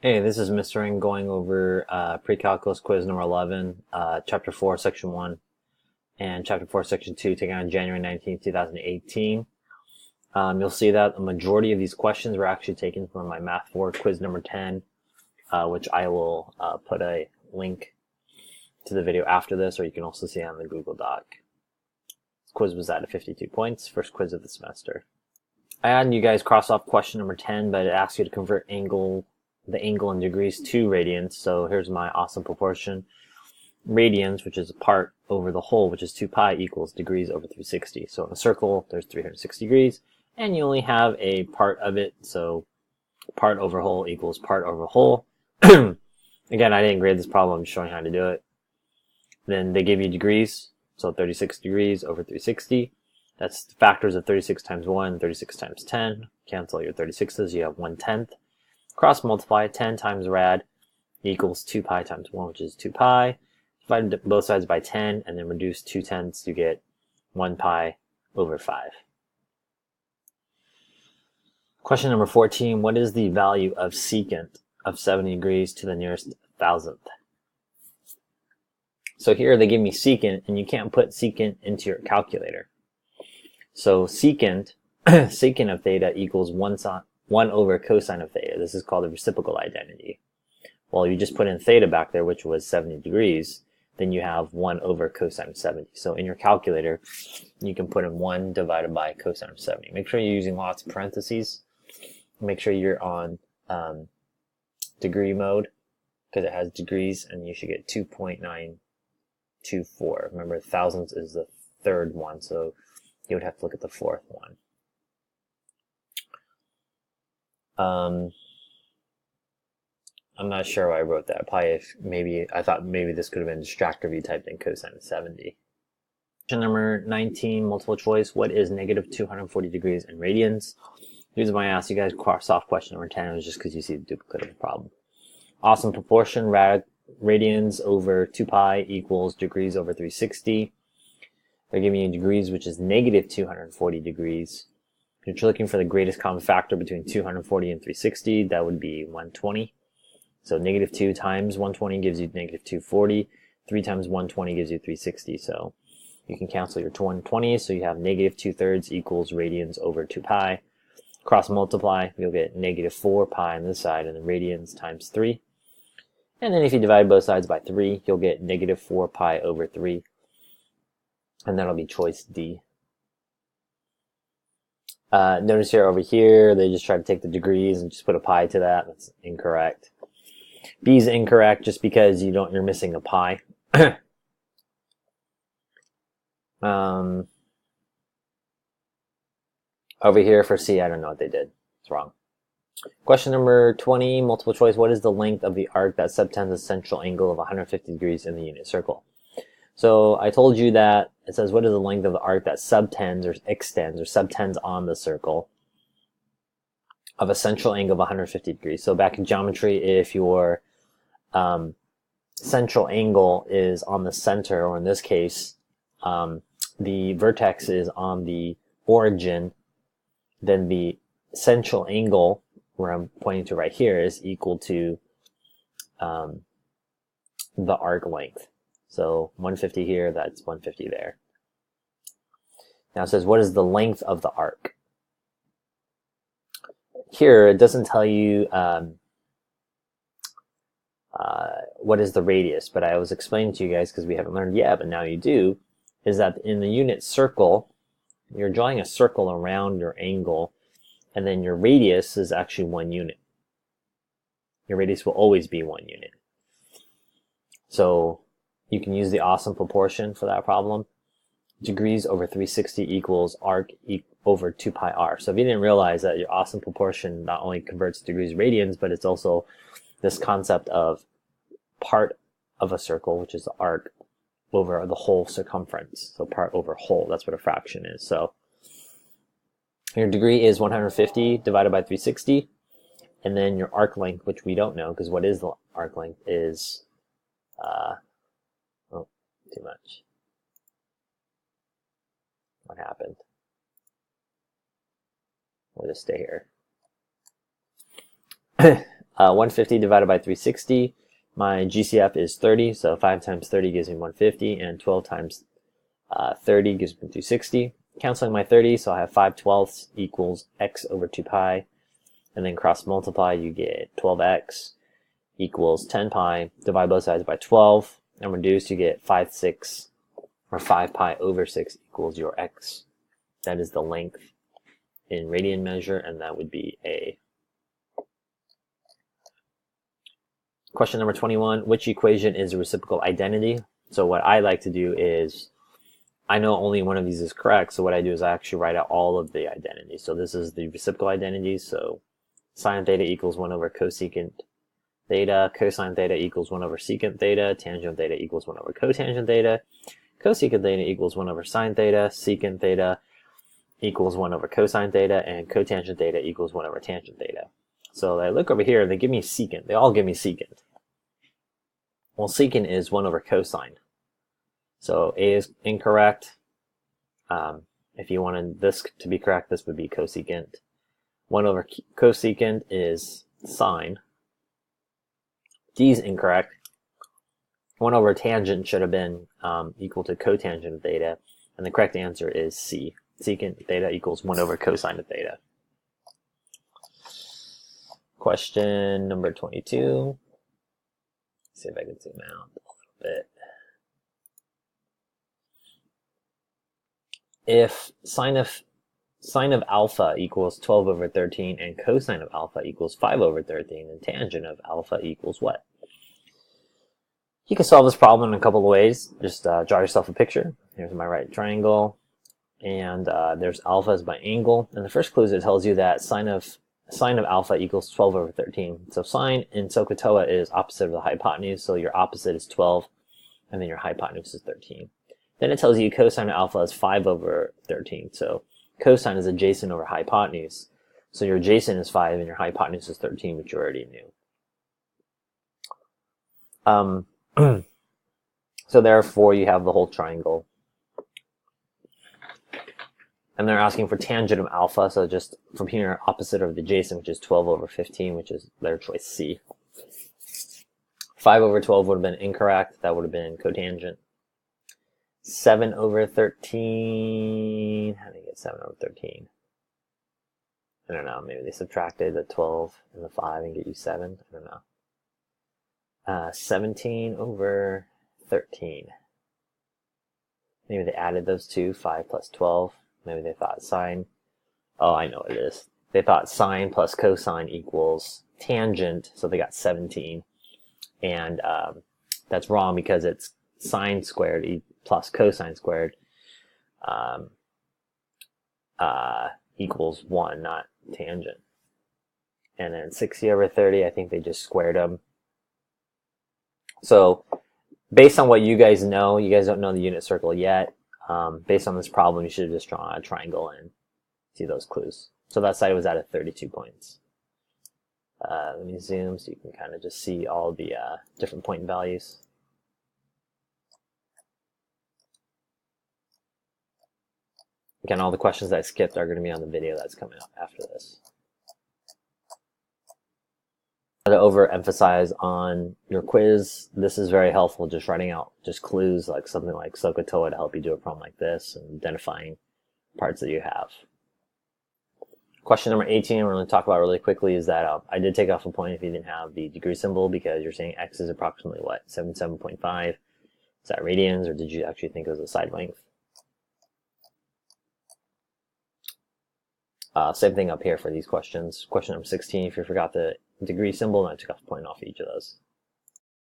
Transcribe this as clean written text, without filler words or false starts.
Hey, this is Mr. Ng going over Precalculus Quiz number 11, Chapter 4, Section 1, and Chapter 4, Section 2, taken on January 19th, 2018. You'll see that a majority of these questions were actually taken from my Math 4 quiz number 10, which I will put a link to the video after this, or you can also see it on the Google Doc. This quiz was at 52 points, first quiz of the semester. I had you guys cross off question number 10, but it asks you to convert the angle in degrees to radians. So here's my awesome proportion. Radians, which is part over the whole, which is 2 pi, equals degrees over 360. So in a circle, there's 360 degrees, and you only have a part of it, so part over whole equals part over whole. Again, I didn't grade this problem, I'm just showing how to do it. Then they give you degrees, so 36 degrees over 360. That's the factors of 36 times 1, 36 times 10. Cancel your 36s, you have 1/10. Cross multiply, 10 times rad equals 2 pi times 1, which is 2 pi. Divide both sides by 10, and then reduce 2/10, you get 1 pi over 5. Question number 14, what is the value of secant of 70 degrees to the nearest thousandth? So here they give me secant, and you can't put secant into your calculator. So secant, secant of theta equals 1 over cosine of theta. This is called the reciprocal identity. Well, you just put in theta back there, which was 70 degrees, then you have 1 over cosine of 70. So in your calculator, you can put in 1 divided by cosine of 70. Make sure you're using lots of parentheses. Make sure you're on degree mode, because it has degrees, and you should get 2.924. Remember, thousandths is the third one, so you would have to look at the fourth one. I'm not sure why I wrote that. I thought maybe this could have been distractor if you typed in cosine of 70. Question number 19, multiple choice. What is negative 240 degrees in radians? The reason why I asked you guys cross off question number 10 was just because you see the duplicate of the problem. Awesome proportion, radians over 2 pi equals degrees over 360. They're giving you degrees, which is negative 240 degrees. If you're looking for the greatest common factor between 240 and 360, that would be 120. So negative 2 times 120 gives you negative 240. 3 times 120 gives you 360. So you can cancel your 120. So you have negative 2/3 equals radians over 2 pi. Cross multiply, you'll get negative 4 pi on this side, and then radians times 3. And then if you divide both sides by 3, you'll get negative 4 pi over 3. And that'll be choice D. Notice here over here, they just try to take the degrees and just put a pi to that. That's incorrect. B is incorrect just because you're missing a pi. Over here for C, I don't know what they did. It's wrong. Question number 20, multiple choice. What is the length of the arc that subtends a central angle of 150 degrees in the unit circle? So I told you that it says what is the length of the arc that subtends or extends or subtends on the circle of a central angle of 150 degrees. So back in geometry, if your central angle is on the center, or in this case, the vertex is on the origin, then the central angle, where I'm pointing to right here, is equal to the arc length. So 150 here, that's 150 there. Now it says, what is the length of the arc? Here, it doesn't tell you what is the radius, but I was explaining to you guys, because we haven't learned yet, but now you do, is that in the unit circle, you're drawing a circle around your angle, and then your radius is actually 1 unit. Your radius will always be 1 unit. So you can use the awesome proportion for that problem. Degrees over 360 equals arc over 2 pi r. So if you didn't realize that your awesome proportion not only converts degrees radians, but it's also this concept of part of a circle, which is the arc, over the whole circumference. So part over whole, that's what a fraction is. So your degree is 150 divided by 360. And then your arc length, which we don't know, because what is the arc length, is too much. What happened? We'll just stay here. 150 divided by 360. My GCF is 30, so 5 times 30 gives me 150, and 12 times 30 gives me 260. Canceling my 30, so I have 5/12 equals x over 2 pi. And then cross multiply, you get 12x equals 10 pi. Divide both sides by 12, and reduce, you get 5/6, or 5 pi over 6 equals your x. That is the length in radian measure, and that would be A. Question number 21, which equation is a reciprocal identity? So what I like to do is, I know only one of these is correct, so what I do is I actually write out all of the identities. So this is the reciprocal identity, so sine theta equals 1 over cosecant theta, cosine theta equals 1 over secant theta, tangent theta equals 1 over cotangent theta, cosecant theta equals 1 over sine theta, secant theta equals 1 over cosine theta, and cotangent theta equals 1 over tangent theta. So I look over here, they give me secant. They all give me secant. Well, secant is 1 over cosine. So A is incorrect. If you wanted this to be correct, this would be cosecant. 1 over cosecant is sine. D is incorrect. 1 over tangent should have been equal to cotangent theta, and the correct answer is C. Secant theta equals 1 over cosine of theta. Question number 22. Let's see if I can zoom out a little bit. If sine of alpha equals 12 over 13 and cosine of alpha equals 5 over 13, then tangent of alpha equals what? You can solve this problem in a couple of ways. Just draw yourself a picture. Here's my right triangle, and there's alpha as my angle. And the first clue is it tells you that sine of alpha equals 12 over 13. So sine in SOHCAHTOA is opposite of the hypotenuse, so your opposite is 12, and then your hypotenuse is 13. Then it tells you cosine of alpha is 5 over 13, so cosine is adjacent over hypotenuse. So your adjacent is 5 and your hypotenuse is 13, which you already knew. So therefore you have the whole triangle. And they're asking for tangent of alpha, so just from here, opposite of the adjacent, which is 12 over 15, which is their choice C. 5 over 12 would have been incorrect. That would have been cotangent. 7 over 13, how do you get 7 over 13? I don't know, maybe they subtracted the 12 and the 5 and get you 7, I don't know. 17 over 13. Maybe they added those two, 5 plus 12. Maybe they thought sine, oh, I know what it is. They thought sine plus cosine equals tangent, so they got 17. And that's wrong because it's sine squared plus cosine squared equals 1, not tangent. And then 60 over 30, I think they just squared them. So based on what you guys know, you guys don't know the unit circle yet. Based on this problem, you should have just drawn a triangle and see those clues. So that side was at 32 points. Let me zoom so you can kind of just see all the different point values. Again, all the questions that I skipped are going to be on the video that's coming up after this. To overemphasize on your quiz, this is very helpful, just writing out just clues like something like SOHCAHTOA to help you do a problem like this and identifying parts that you have. Question number 18 we're going to talk about really quickly is that I did take off a point if you didn't have the degree symbol because you're saying x is approximately what, 77.5? Is that radians, or did you actually think it was a side length? Same thing up here for these questions. Question number 16, if you forgot the degree symbol, and I took off a point off each of those.